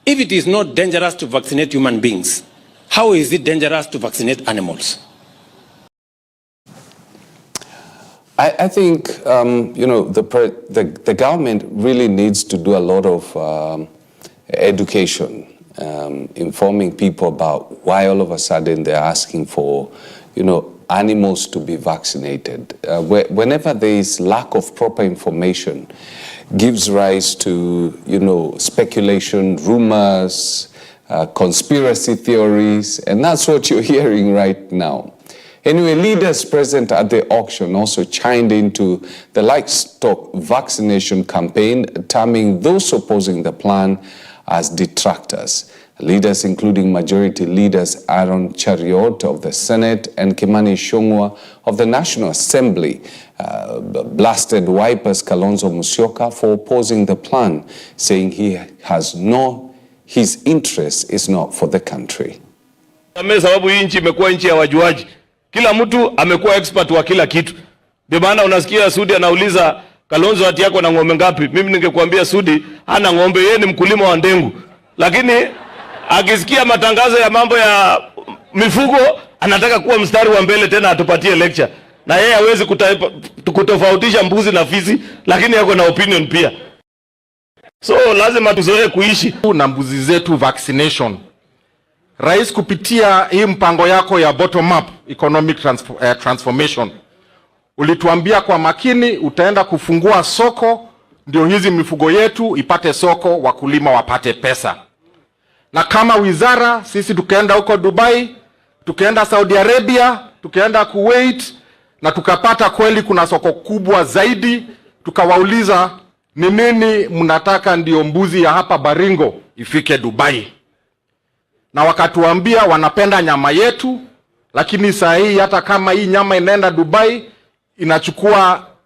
If it is not dangerous to vaccinate human beings, how is it dangerous to vaccinate animals? I think, the government really needs to do a lot of education, informing people about why all of a sudden they're asking for, animals to be vaccinated. Whenever there is lack of proper information, gives rise to, speculation, rumors, conspiracy theories, and that's what you're hearing right now. Anyway, leaders present at the auction also chimed into the livestock vaccination campaign, terming those opposing the plan as detractors. Leaders including Majority Leaders Aaron Chariot of the Senate and Kimani Ichung'wah of the National Assembly blasted Wiper's Kalonzo Musyoka for opposing the plan, saying his interest is not for the country. Sababu hii nchi imekuwa nchi ya wajuaji. Kila mtu amekuwa expert wa kila kitu. Ndio maana unasikia Sudi anauliza Kalonzo hati yako na ng'ombe ngapi? Mimi ningekuambia Sudi hana ng'ombe, yeye ni mkulima wa ndengu. Lakini akisikia matangazo ya mambo ya mifugo anataka kuwa mstari wa mbele tena atupatie lecture. Na yeye hawezi kutofautisha mbuzi na fisi, lakini yako na opinion pia. So lazima tuzoee kuishi na mbuzi zetu vaccination. Rais, kupitia hii mpango yako ya bottom up economic transformation, ulituambia kwa makini utaenda kufungua soko ndio hizi mifugo yetu ipate soko, wakulima wapate pesa. Na kama wizara sisi tukaenda huko Dubai, tukaenda Saudi Arabia, tukaenda Kuwait na tukapata kweli kuna soko kubwa zaidi. Tukawauliza ni nini mnataka ndio mbuzi ya hapa Baringo ifike Dubai, na wakatuambia wanapenda nyama yetu, lakini saa hii hata kama hii nyama inaenda Dubai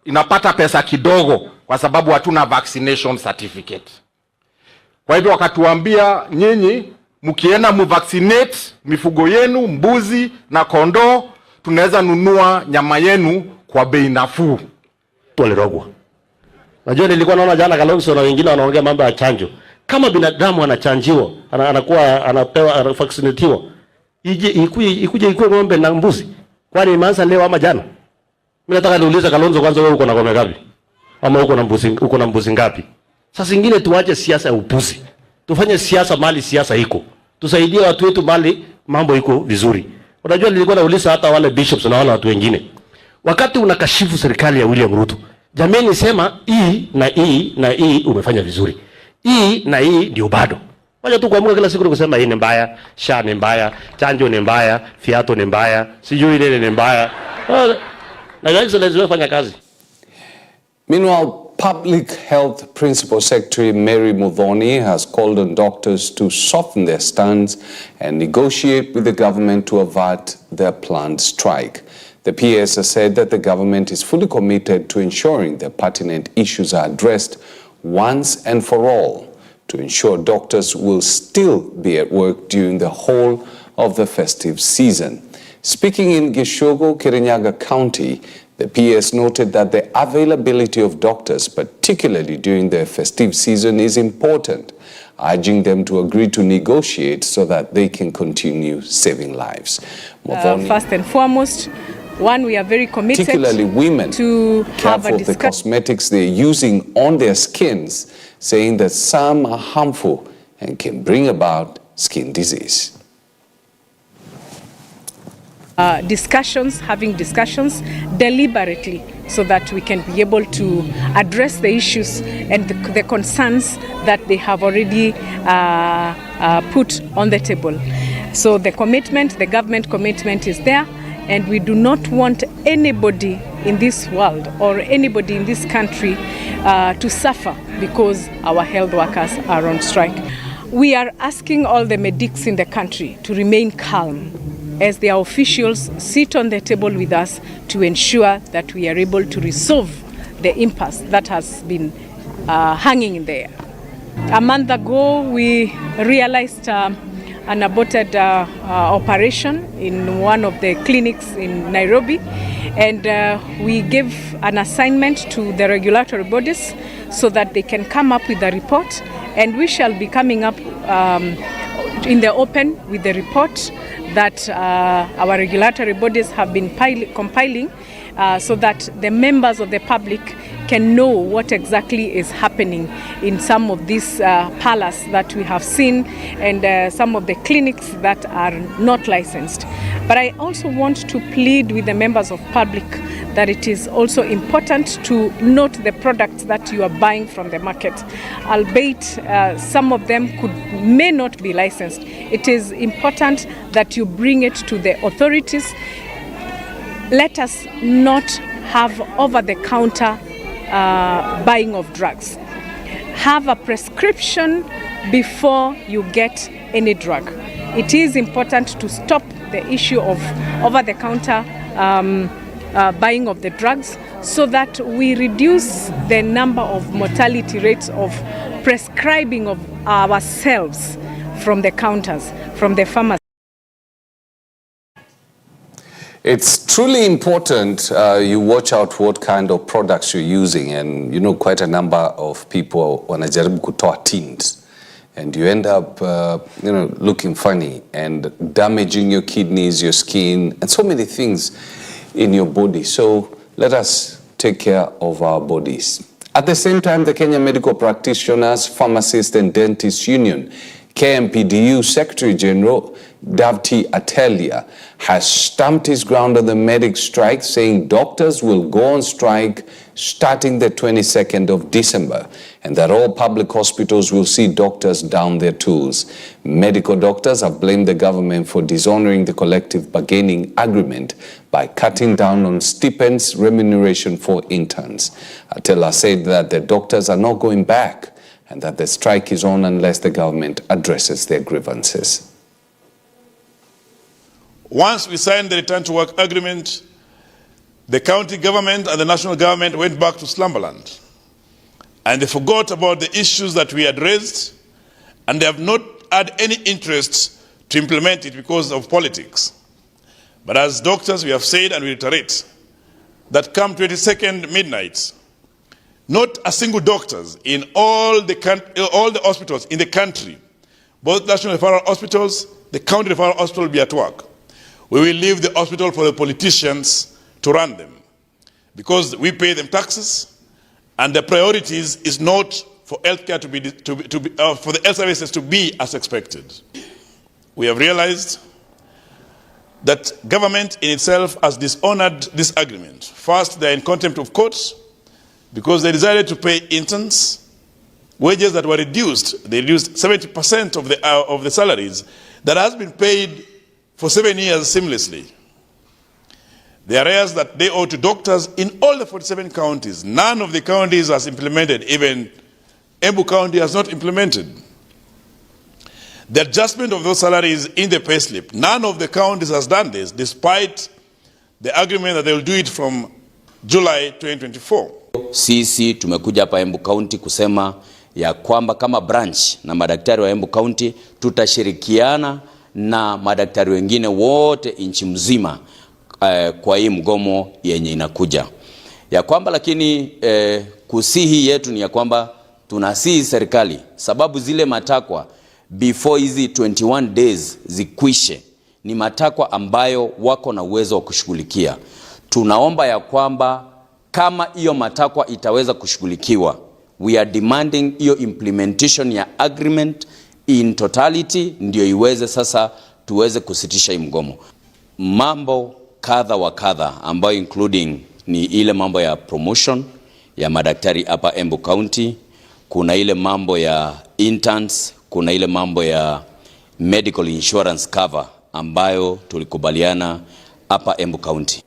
inapata pesa kidogo kwa sababu hatuna vaccination certificate. Kwa hivyo wakatuambia nyinyi mkienda mvaccinate mifugo yenu, mbuzi na kondoo, tunaweza nunua nyama yenu kwa bei nafuu. Walirogwa. Najua nilikuwa naona jana Kalonzo na wengine wanaongea mambo ya chanjo. Kama binadamu anachanjiwa, anapewa anavaccinatiwa, ikuje ng'ombe na mbuzi. Kwani imeanza leo ama jana? Mimi nataka niulize Kalonzo kwanza, wewe uko na ng'ombe ngapi? Ama uko na mbuzi ngapi? Sasa ingine tuache siasa ya upuzi. Tufanye siasa mali siasa iko. Tusaidie watu wetu mali mambo iko vizuri. Unajua nilikuwa nauliza hata wale bishops na wale watu wengine. Wakati unakashifu serikali ya William Ruto, jameni sema hii na hii umefanya vizuri. Hii na hii ndio bado. Wacha tu kuamka kila siku kusema hii ni mbaya, sha ni mbaya, chanjo ni mbaya, fiato ni mbaya, sijui ile ni mbaya. Na lazima fanya kazi. Meanwhile, Public Health Principal Secretary Mary Muthoni has called on doctors to soften their stance and negotiate with the government to avert their planned strike. The PS has said that the government is fully committed to ensuring the pertinent issues are addressed once and for all, to ensure doctors will still be at work during the whole of the festive season. Speaking in Gishogo, Kirinyaga County, the PS noted that the availability of doctors, particularly during the festive season, is important, urging them to agree to negotiate so that they can continue saving lives. First and foremost, one, we are very committed, particularly women, to careful of the cosmetics they're using on their skins, saying that some are harmful and can bring about skin disease. Having discussions deliberately so that we can be able to address the issues and the concerns that they have already put on the table. So the government commitment is there, and we do not want anybody in this world or anybody in this country to suffer because our health workers are on strike. We are asking all the medics in the country to remain calm as their officials sit on the table with us to ensure that we are able to resolve the impasse that has been hanging in the air. A month ago, we realized an aborted operation in one of the clinics in Nairobi, and we gave an assignment to the regulatory bodies so that they can come up with a report And we shall be coming up in the open with the report that our regulatory bodies have been compiling so that the members of the public can know what exactly is happening in some of these parlors that we have seen and some of the clinics that are not licensed. But I also want to plead with the members of public that it is also important to note the products that you are buying from the market. Albeit some of them may not be licensed, it is important that you bring it to the authorities. Let us not have over-the-counter buying of drugs. Have a prescription before you get any drug. It is important to stop the issue of over-the-counter buying of the drugs so that we reduce the number of mortality rates of prescribing of ourselves from the counters, from the pharmacy. It's truly important you watch out what kind of products you're using, and you know quite a number of people wanajaribu kutoa tint and you end up looking funny and damaging your kidneys, your skin, and so many things in your body. So let us take care of our bodies. At the same time, the Kenya Medical Practitioners, Pharmacists and Dentists Union, KMPDU Secretary General Davti Atelia has stamped his ground on the medic strike, saying doctors will go on strike starting the 22nd of December and that all public hospitals will see doctors down their tools. Medical doctors have blamed the government for dishonoring the collective bargaining agreement by cutting down on stipends remuneration for interns. Atelia said that the doctors are not going back and that the strike is on unless the government addresses their grievances. Once we signed the return to work agreement, the county government and the national government went back to slumberland. And they forgot about the issues that we had raised, and they have not had any interest to implement it because of politics. But as doctors, we have said and we reiterate that come 22nd midnight, not a single doctor in all the hospitals in the country, both national referral hospitals, the county referral hospital will be at work. We will leave the hospital for the politicians to run them because we pay them taxes, and the priorities is not for healthcare for the health services to be as expected. We have realized that government in itself has dishonored this agreement. First, they are in contempt of courts because they decided to pay interns wages that were reduced. They reduced 70% of the salaries that has been paid for 7 years seamlessly. The arrears that they owe to doctors in all the 47 counties, none of the counties has implemented. Even Embu County has not implemented. The adjustment of those salaries in the payslip, none of the counties has done this, despite the agreement that they will do it from July 2024. Sisi tumekuja hapa Embu County kusema ya kwamba kama branch na madaktari wa Embu County tutashirikiana na madaktari wengine wote nchi mzima kwa hii mgomo yenye inakuja. Ya kwamba lakini kusihi yetu ni ya kwamba tunasihi serikali sababu zile matakwa before hizi 21 days zikwishe ni matakwa ambayo wako na uwezo wa kushughulikia. Tunaomba ya kwamba kama hiyo matakwa itaweza kushughulikiwa, we are demanding hiyo implementation ya agreement in totality ndio iweze sasa tuweze kusitisha hii mgomo. Mambo kadha wa kadha ambayo including ni ile mambo ya promotion ya madaktari hapa Embu County, kuna ile mambo ya interns, kuna ile mambo ya medical insurance cover ambayo tulikubaliana hapa Embu County.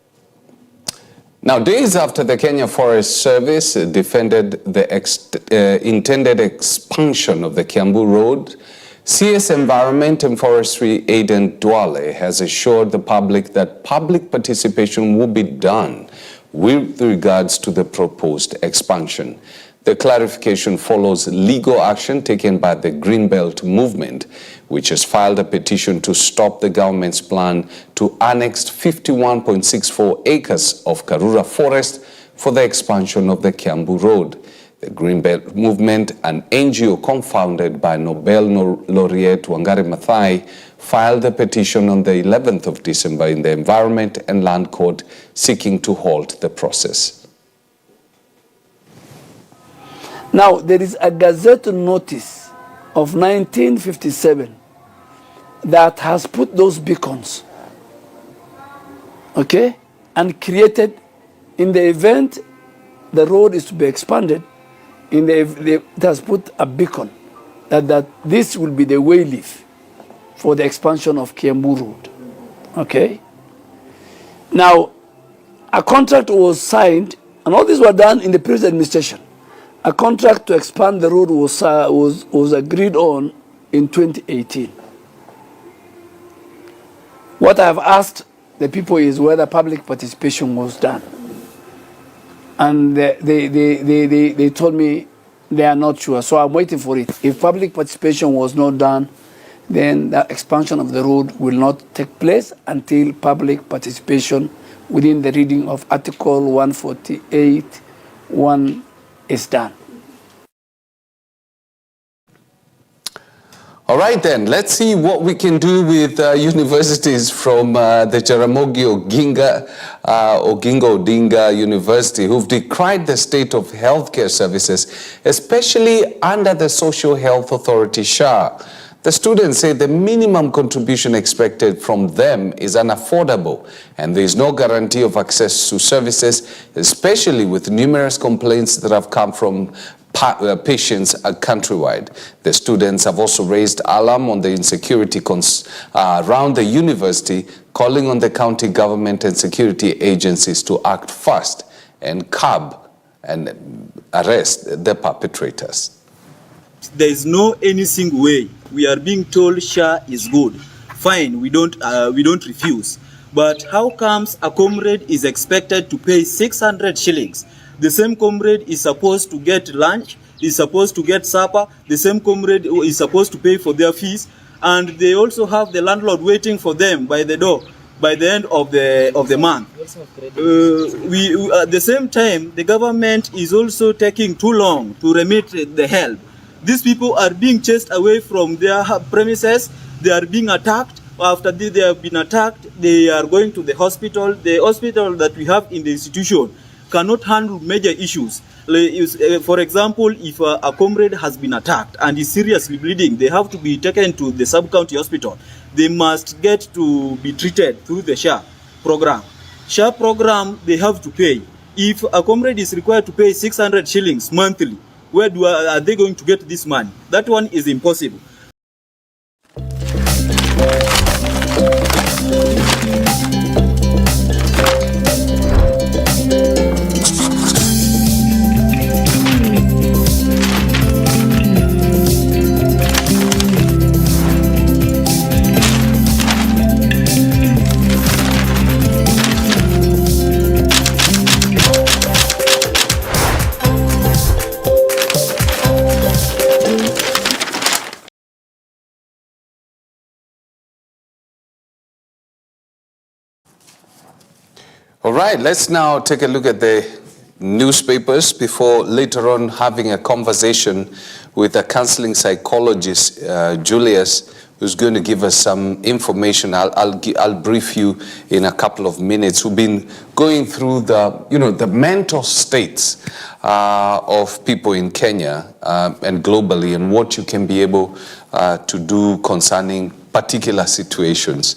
Now, days after the Kenya Forest Service defended the intended expansion of the Kiambu Road, CS Environment and Forestry Aiden Duale has assured the public that public participation will be done with regards to the proposed expansion. The clarification follows legal action taken by the Greenbelt movement, which has filed a petition to stop the government's plan to annex 51.64 acres of Karura forest for the expansion of the Kiambu Road. The Green Belt Movement, an NGO co-founded by Nobel laureate Wangari Maathai, filed a petition on the 11th of December in the Environment and Land Court seeking to halt the process. Now, there is a Gazette notice of 1957 that has put those beacons, okay, and created, in the event the road is to be expanded, it has put a beacon that this will be the way leaf for the expansion of Kiambu Road, okay? Now, a contract was signed, and all these were done in the previous administration. A contract to expand the road was agreed on in 2018. What I have asked the people is whether public participation was done. And they told me they are not sure, so I'm waiting for it. If public participation was not done, then the expansion of the road will not take place until public participation within the reading of Article 148(1) is done. All right then, let's see what we can do with universities from the Jaramogi Oginga Odinga University, who've decried the state of healthcare services, especially under the Social Health Authority, SHA. The students say the minimum contribution expected from them is unaffordable, and there is no guarantee of access to services, especially with numerous complaints that have come from patients countrywide. The students have also raised alarm on the insecurity around the university, calling on the county government and security agencies to act fast and curb and arrest the perpetrators. There is no any single way. We are being told SHA is good. Fine, we don't refuse. But how comes a comrade is expected to pay 600 shillings? The same comrade is supposed to get lunch, is supposed to get supper, the same comrade is supposed to pay for their fees, and they also have the landlord waiting for them by the door by the end of the month. At the same time, the government is also taking too long to remit the help. These people are being chased away from their premises, they are being attacked. After they have been attacked, they are going to the hospital. The hospital that we have in the institution cannot handle major issues. For example, if a comrade has been attacked and is seriously bleeding, they have to be taken to the sub-county hospital. They must get to be treated through the SHA program. SHA program, they have to pay. If a comrade is required to pay 600 shillings monthly, where are they going to get this money? That one is impossible. All right, let's now take a look at the newspapers before later on having a conversation with a counseling psychologist, Julius, who's going to give us some information. I'll brief you in a couple of minutes. We've been going through the mental states of people in Kenya and globally, and what you can be able to do concerning particular situations.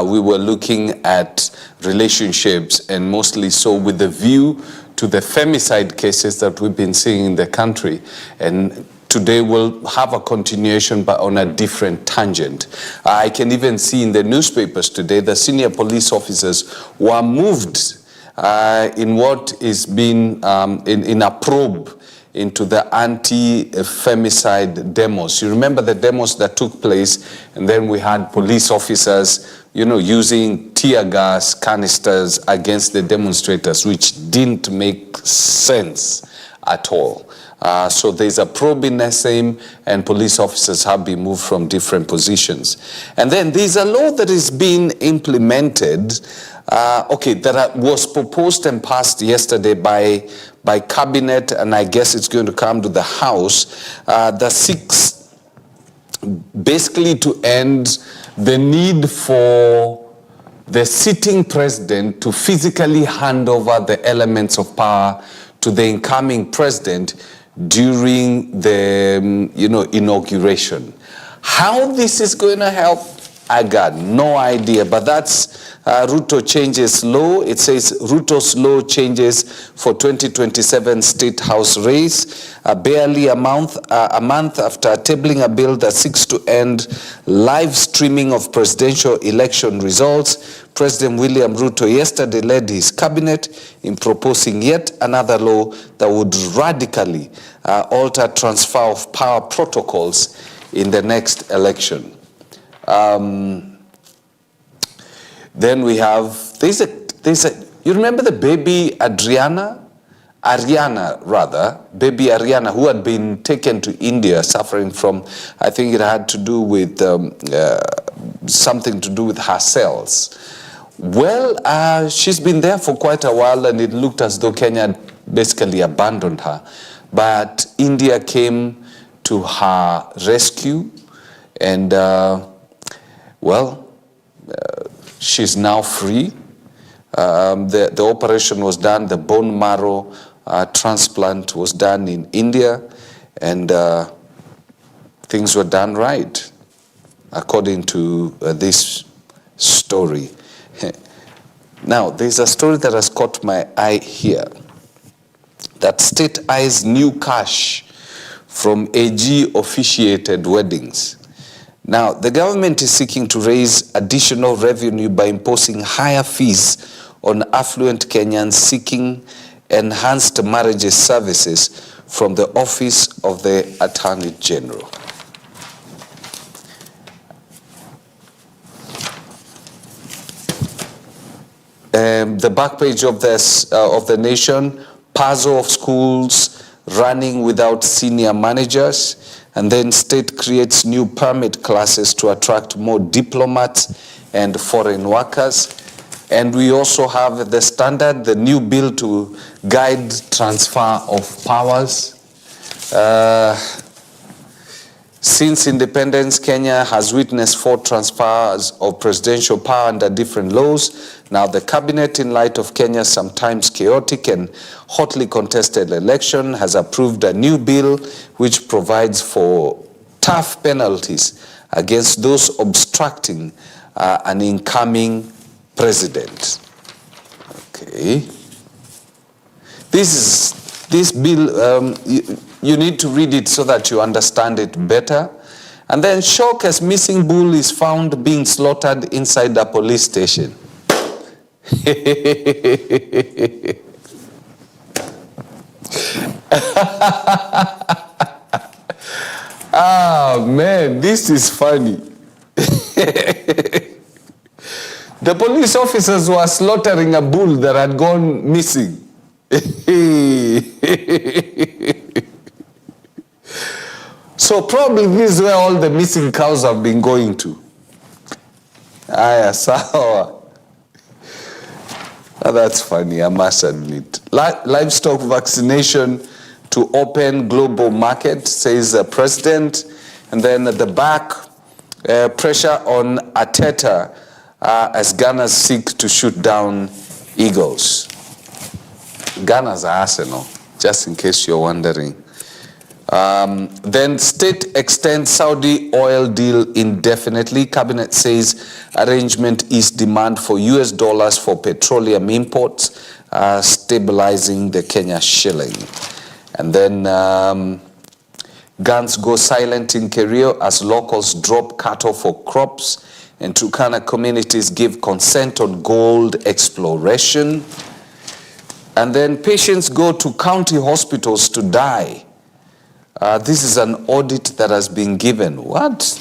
We were looking at relationships, and mostly so with the view to the femicide cases that we've been seeing in the country. And today we'll have a continuation, but on a different tangent. I can even see in the newspapers today the senior police officers were moved in what is being in a probe into the anti-femicide demos. You remember the demos that took place, and then we had police officers, using tear gas canisters against the demonstrators, which didn't make sense at all. So there's a probe in SM, and police officers have been moved from different positions. And then there's a law that is being implemented, that was proposed and passed yesterday by by cabinet, and I guess it's going to come to the House, that seeks basically to end the need for the sitting president to physically hand over the elements of power to the incoming president during the inauguration. How this is going to help, I got no idea, but that's Ruto changes law. It says Ruto's law changes for 2027 State House race, barely a month after tabling a bill that seeks to end live streaming of presidential election results. President William Ruto yesterday led his cabinet in proposing yet another law that would radically alter transfer of power protocols in the next election. Then we have, you remember the baby baby Ariana, who had been taken to India suffering from, I think it had to do with something to do with her cells. Well, she's been there for quite a while, and it looked as though Kenya basically abandoned her. But India came to her rescue, and she's now free. The operation was done, the bone marrow transplant was done in India, and things were done right, according to this story. Now, there's a story that has caught my eye here, that state eyes new cash from AG-officiated weddings. Now, the government is seeking to raise additional revenue by imposing higher fees on affluent Kenyans seeking enhanced marriages services from the Office of the Attorney General. The back page of the Nation, puzzle of schools running without senior managers, and then state creates new permit classes to attract more diplomats and foreign workers. And we also have the Standard, the new bill to guide transfer of powers. Since independence, Kenya has witnessed 4 transfers of presidential power under different laws. Now the cabinet, in light of Kenya's sometimes chaotic and hotly contested election, has approved a new bill which provides for tough penalties against those obstructing an incoming president. Okay. This bill, you need to read it so that you understand it better. And then shock as missing bull is found being slaughtered inside a police station. Ah, man, this is funny. The police officers were slaughtering a bull that had gone missing. So probably this is where all the missing cows have been going to. Aya, sawa. That's funny, I must admit. Livestock vaccination to open global market, says the president. And then at the back, pressure on Ateta as Ghana seek to shoot down Eagles. Ghana's Arsenal, just in case you're wondering. Then state extends Saudi oil deal indefinitely. Cabinet says arrangement is demand for US dollars for petroleum imports, stabilizing the Kenya shilling. And then guns go silent in Kerio as locals drop cattle for crops, and Turkana communities give consent on gold exploration. And then patients go to county hospitals to die. This is an audit that has been given. What?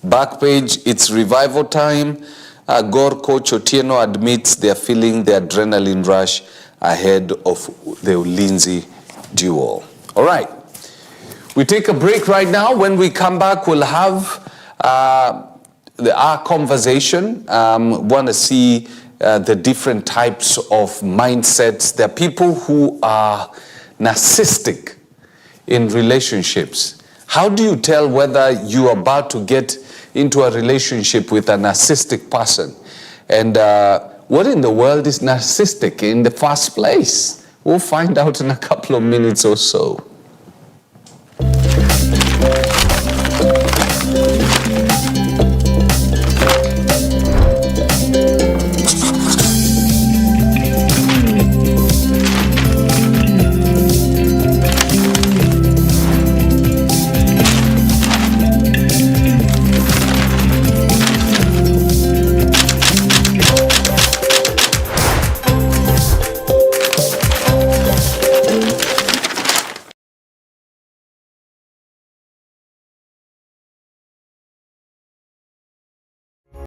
Back page, it's revival time. Gor coach Otieno admits they're feeling the adrenaline rush ahead of the Ulinzi duel. All right. We take a break right now. When we come back, we'll have our conversation. Want to see the different types of mindsets. There are people who are narcissistic in relationships. How do you tell whether you are about to get into a relationship with a narcissistic person? And what in the world is narcissistic in the first place? We'll find out in a couple of minutes or so.